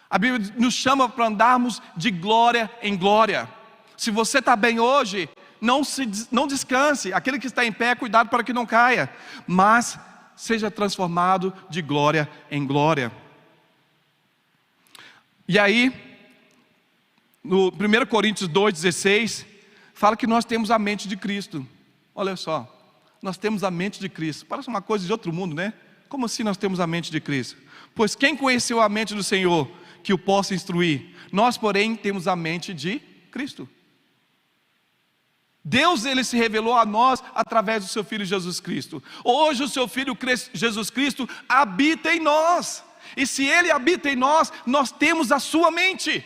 A Bíblia nos chama para andarmos de glória em glória. Se você está bem hoje, não descanse. Aquele que está em pé, cuidado para que não caia. Mas seja transformado de glória em glória. E aí, no 1 Coríntios 2,16, fala que nós temos a mente de Cristo. Olha só, nós temos a mente de Cristo. Parece uma coisa de outro mundo, né? Como assim nós temos a mente de Cristo? Pois quem conheceu a mente do Senhor que o possa instruir? Nós, porém, temos a mente de Cristo. Deus, Ele se revelou a nós através do seu Filho Jesus Cristo. Hoje o seu Filho Jesus Cristo habita em nós. E se Ele habita em nós, nós temos a sua mente.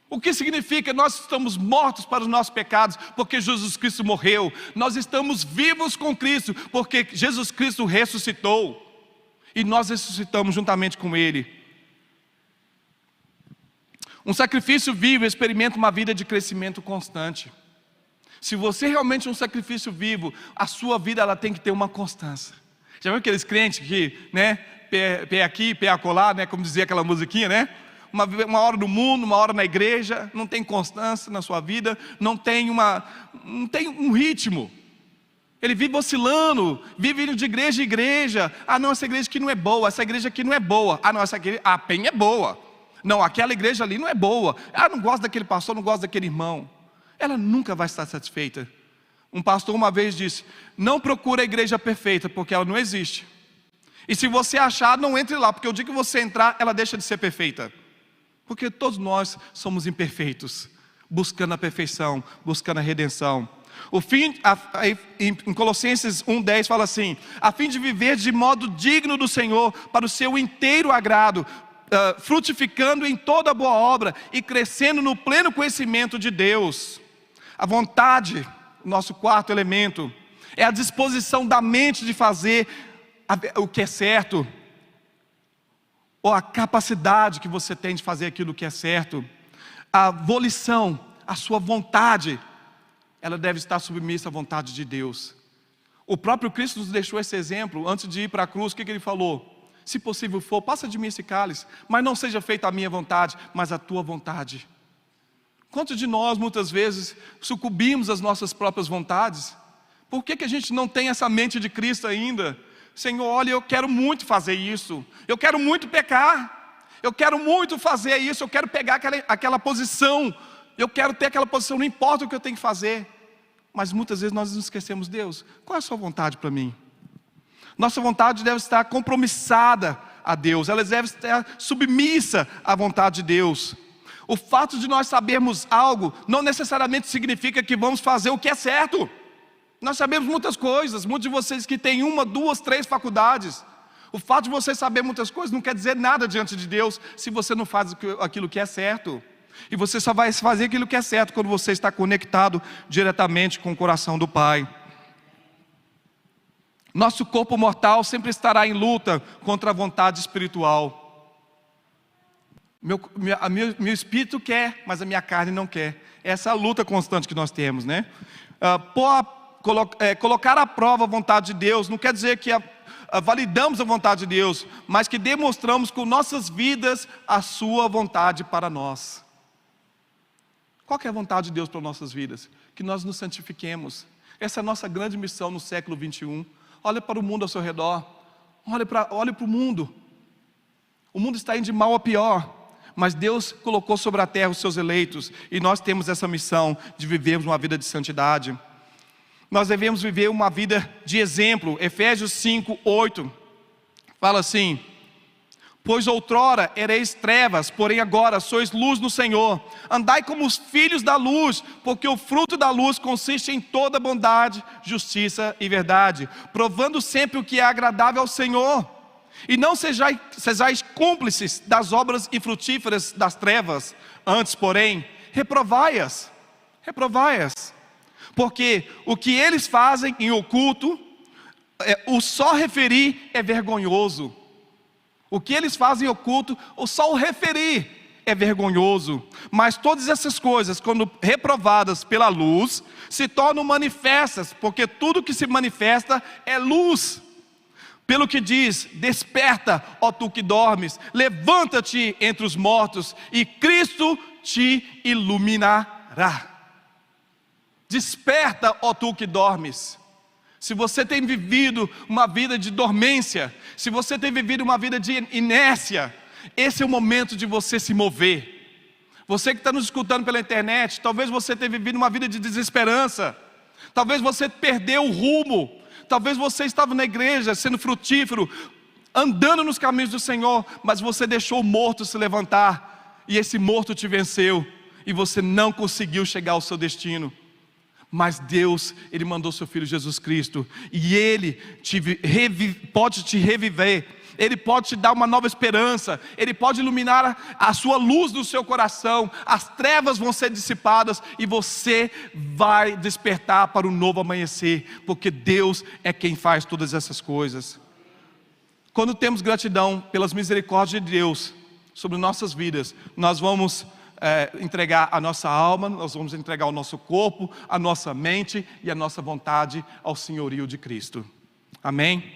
O que significa? Nós estamos mortos para os nossos pecados, porque Jesus Cristo morreu. Nós estamos vivos com Cristo, porque Jesus Cristo ressuscitou. E nós ressuscitamos juntamente com Ele. Um sacrifício vivo experimenta uma vida de crescimento constante. Se você realmente é um sacrifício vivo, a sua vida ela tem que ter uma constância. Já viu aqueles crentes que, né, pé aqui, pé acolá, né, como dizia aquela musiquinha, né? Uma hora no mundo, uma hora na igreja, não tem constância na sua vida, não tem um ritmo. Ele vive oscilando, vive indo de igreja em igreja. Ah não, essa igreja aqui não é boa, essa igreja aqui não é boa. Ah não, essa igreja, a PEN é boa. Não, aquela igreja ali não é boa. Ah, não gosto daquele pastor, não gosto daquele irmão. Ela nunca vai estar satisfeita. Um pastor uma vez disse: não procure a igreja perfeita, porque ela não existe. E se você achar, não entre lá, porque o dia que você entrar, ela deixa de ser perfeita. Porque todos nós somos imperfeitos, buscando a perfeição, buscando a redenção. Em Colossenses 1,10 fala assim: a fim de viver de modo digno do Senhor, para o seu inteiro agrado, frutificando em toda boa obra e crescendo no pleno conhecimento de Deus. A vontade, nosso quarto elemento, é a disposição da mente de fazer o que é certo, ou a capacidade que você tem de fazer aquilo que é certo. A volição, a sua vontade, ela deve estar submissa à vontade de Deus. O próprio Cristo nos deixou esse exemplo. Antes de ir para a cruz, o que ele falou? Se possível for, passa de mim esse cálice, mas não seja feita a minha vontade, mas a tua vontade. Quantos de nós muitas vezes sucumbimos às nossas próprias vontades? Por que a gente não tem essa mente de Cristo ainda? Senhor, olha, eu quero muito fazer isso, eu quero muito pecar, eu quero muito fazer isso, eu quero pegar aquela posição, eu quero ter aquela posição, não importa o que eu tenho que fazer. Mas muitas vezes nós nos esquecemos: Deus, qual é a sua vontade para mim? Nossa vontade deve estar compromissada a Deus, ela deve estar submissa à vontade de Deus. O fato de nós sabermos algo não necessariamente significa que vamos fazer o que é certo. Nós sabemos muitas coisas, muitos de vocês que têm 1, 2, 3 faculdades. O fato de você saber muitas coisas não quer dizer nada diante de Deus se você não faz aquilo que é certo. E você só vai fazer aquilo que é certo quando você está conectado diretamente com o coração do Pai. Nosso corpo mortal sempre estará em luta contra a vontade espiritual. Meu espírito quer, mas a minha carne não quer. Essa é a luta constante que nós temos, né? Colocar à prova a vontade de Deus não quer dizer que validamos a vontade de Deus, mas que demonstramos com nossas vidas a sua vontade para nós. Qual que é a vontade de Deus para nossas vidas? Que nós nos santifiquemos. Essa é a nossa grande missão no século 21. Olha para o mundo ao seu redor, olha para o mundo. O mundo está indo de mal a pior, mas Deus colocou sobre a terra os seus eleitos, e nós temos essa missão de vivermos uma vida de santidade. Nós devemos viver uma vida de exemplo. Efésios 5:8 fala assim: pois outrora ereis trevas, porém agora sois luz no Senhor. Andai como os filhos da luz, porque o fruto da luz consiste em toda bondade, justiça e verdade, provando sempre o que é agradável ao Senhor. E não sejais cúmplices das obras infrutíferas das trevas, antes, porém, reprovai-as. Porque o que eles fazem em oculto, o só referir é vergonhoso. O que eles fazem em oculto, ou só o referir é vergonhoso. Mas todas essas coisas, quando reprovadas pela luz, se tornam manifestas, porque tudo que se manifesta é luz. Pelo que diz: desperta, ó tu que dormes, levanta-te entre os mortos, e Cristo te iluminará. Desperta, ó tu que dormes. Se você tem vivido uma vida de dormência, se você tem vivido uma vida de inércia, esse é o momento de você se mover. Você que está nos escutando pela internet, talvez você tenha vivido uma vida de desesperança, talvez você perdeu o rumo, talvez você estava na igreja sendo frutífero, andando nos caminhos do Senhor, mas você deixou o morto se levantar, e esse morto te venceu, e você não conseguiu chegar ao seu destino. Mas Deus, Ele mandou seu Filho Jesus Cristo, e Ele pode te reviver, Ele pode te dar uma nova esperança, Ele pode iluminar a sua luz no seu coração, as trevas vão ser dissipadas, e você vai despertar para um novo amanhecer, porque Deus é quem faz todas essas coisas. Quando temos gratidão pelas misericórdias de Deus sobre nossas vidas, nós vamos entregar a nossa alma, nós vamos entregar o nosso corpo, a nossa mente e a nossa vontade ao senhorio de Cristo. Amém?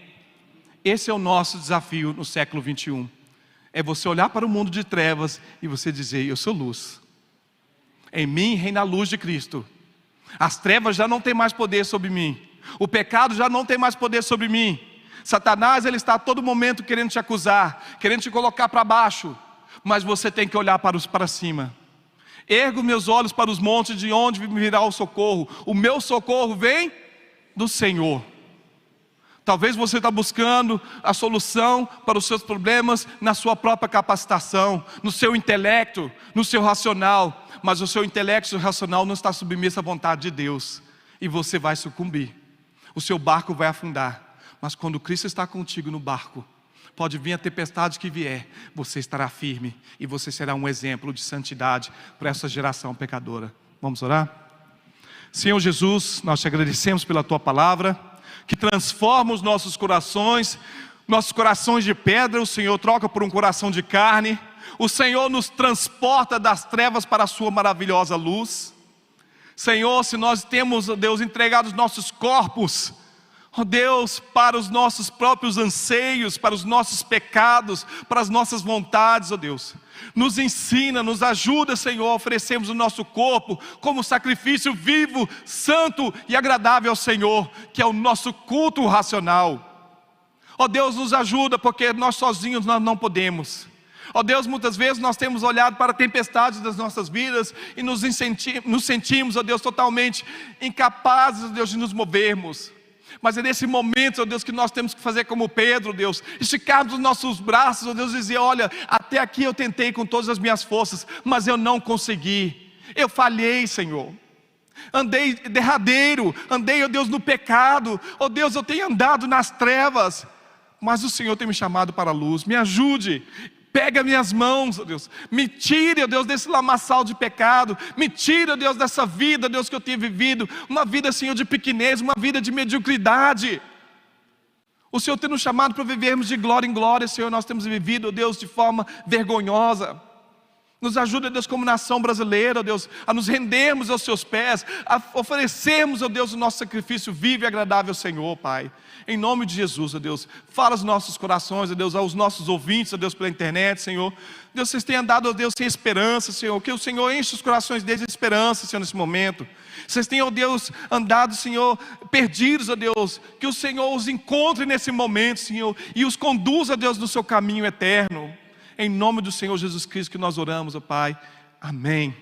Esse é o nosso desafio no século 21. É você olhar para o mundo de trevas e você dizer: eu sou luz. Em mim reina a luz de Cristo. As trevas já não têm mais poder sobre mim. O pecado já não tem mais poder sobre mim. Satanás, ele está a todo momento querendo te acusar, querendo te colocar para baixo. Mas você tem que olhar para cima. Ergo meus olhos para os montes, de onde me virá o socorro. O meu socorro vem do Senhor. Talvez você está buscando a solução para os seus problemas na sua própria capacitação, no seu intelecto, no seu racional. Mas o seu intelecto e o seu racional não está submisso à vontade de Deus. E você vai sucumbir. O seu barco vai afundar. Mas quando Cristo está contigo no barco, pode vir a tempestade que vier, você estará firme, e você será um exemplo de santidade para essa geração pecadora. Vamos orar? Senhor Jesus, nós te agradecemos pela tua palavra, que transforma os nossos corações de pedra, o Senhor troca por um coração de carne. O Senhor nos transporta das trevas para a sua maravilhosa luz. Senhor, se nós temos, ó Deus, entregado os nossos corpos, ó Deus, para os nossos próprios anseios, para os nossos pecados, para as nossas vontades, ó Deus, nos ensina, nos ajuda, Senhor, a oferecermos o nosso corpo como sacrifício vivo, santo e agradável ao Senhor, que é o nosso culto racional. Ó Deus, nos ajuda, porque nós sozinhos nós não podemos. Ó Deus, muitas vezes nós temos olhado para tempestades das nossas vidas e nos sentimos, ó Deus, totalmente incapazes, ó Deus, de nos movermos. Mas é nesse momento, ó Deus, que nós temos que fazer como Pedro, Deus, esticarmos os nossos braços, ó Deus, e dizer: olha, até aqui eu tentei com todas as minhas forças, mas eu não consegui, eu falhei, Senhor. Andei derradeiro, andei, ó Deus, no pecado, ó Deus, eu tenho andado nas trevas, mas o Senhor tem me chamado para a luz. Me ajude. Pega minhas mãos, ó Deus, me tire, ó Deus, desse lamaçal de pecado, me tire, ó Deus, dessa vida, Deus, que eu tenho vivido, uma vida, Senhor, de pequenez, uma vida de mediocridade. O Senhor tem nos chamado para vivermos de glória em glória, Senhor, nós temos vivido, ó Deus, de forma vergonhosa. Nos ajuda, Deus, como nação brasileira, ó Deus, a nos rendermos aos seus pés, a oferecermos, ó Deus, o nosso sacrifício vivo e agradável ao Senhor, Pai. Em nome de Jesus, ó Deus, fala aos nossos corações, ó Deus, aos nossos ouvintes, ó Deus, pela internet, Senhor. Deus, vocês têm andado, ó Deus, sem esperança, Senhor, que o Senhor enche os corações deles de esperança, Senhor, nesse momento. Vocês têm, ó Deus, andado, Senhor, perdidos, ó Deus, que o Senhor os encontre nesse momento, Senhor, e os conduza, ó Deus, no seu caminho eterno. Em nome do Senhor Jesus Cristo que nós oramos, ó Pai. Amém.